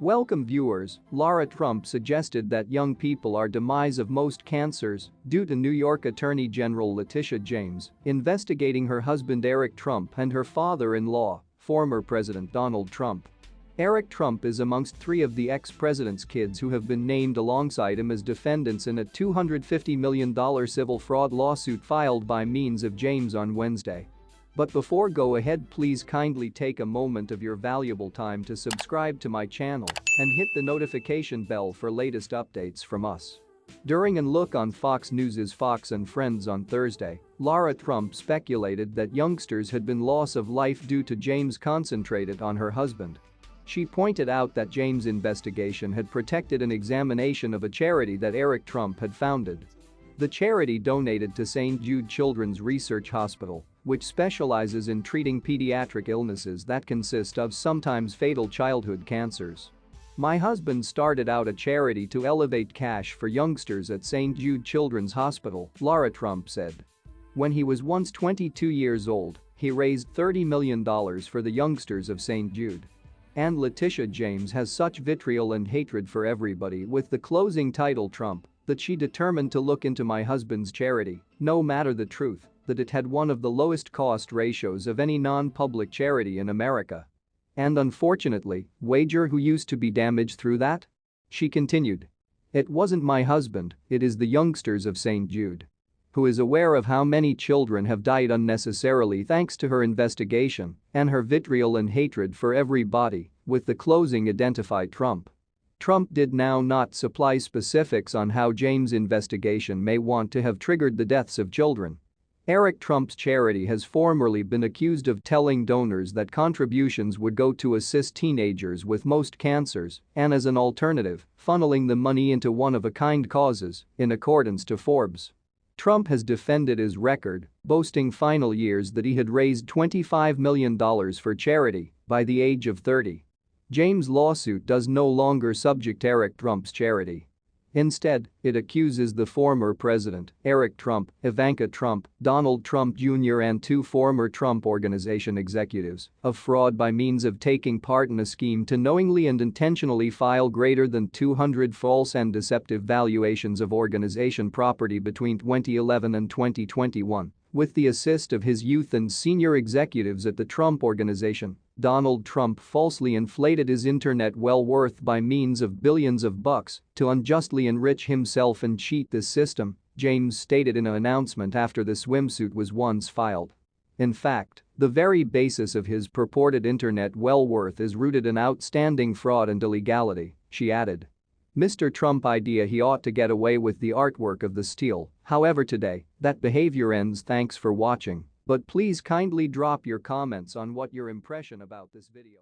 Welcome viewers. Lara Trump suggested that young people are demise of most cancers due to New York Attorney General Letitia James investigating her husband Eric Trump and her father-in-law, former President Donald Trump. Eric Trump is amongst three of the ex-president's kids who have been named alongside him as defendants in a $250 million civil fraud lawsuit filed by means of James on Wednesday. But before go ahead, please kindly take a moment of your valuable time to subscribe to my channel and hit the notification bell for latest updates from us. During a look on Fox News' Fox and Friends on Thursday, Lara Trump speculated that youngsters had been loss of life due to James concentrated on her husband. She pointed out that James' investigation had protected an examination of a charity that Eric Trump had founded. The charity donated to St. Jude Children's Research Hospital, which specializes in treating pediatric illnesses that consist of sometimes fatal childhood cancers. "My husband started out a charity to elevate cash for youngsters at St. Jude Children's Hospital," Lara Trump said. When he was once 22 years old, he raised $30 million for the youngsters of St. Jude. And Letitia James has such vitriol and hatred for everybody with the closing title Trump that she determined to look into my husband's charity, no matter the truth, that it had one of the lowest cost ratios of any non-public charity in America. And unfortunately, wager who used to be damaged through that? She continued. "It wasn't my husband, it is the youngsters of St. Jude. Who is aware of how many children have died unnecessarily thanks to her investigation and her vitriol and hatred for everybody," with the closing identified Trump. Trump did now not supply specifics on how James' investigation may want to have triggered the deaths of children. Eric Trump's charity has formerly been accused of telling donors that contributions would go to assist teenagers with most cancers and, as an alternative, funneling the money into one-of-a-kind causes, in accordance to Forbes. Trump has defended his record, boasting final years that he had raised $25 million for charity by the age of 30. James' lawsuit does no longer subject Eric Trump's charity. Instead, it accuses the former president, Eric Trump, Ivanka Trump, Donald Trump Jr. and two former Trump Organization executives of fraud by means of taking part in a scheme to knowingly and intentionally file greater than 200 false and deceptive valuations of organization property between 2011 and 2021. With the assist of his youth and senior executives at the Trump Organization, Donald Trump falsely inflated his internet well worth by means of billions of bucks to unjustly enrich himself and cheat the system, James stated in an announcement after the swimsuit was once filed. In fact, the very basis of his purported internet well worth is rooted in outstanding fraud and illegality, she added. Mr. Trump idea he ought to get away with the artwork of the steal, however today, that behavior ends. Thanks for watching, but please kindly drop your comments on what your impression about this video.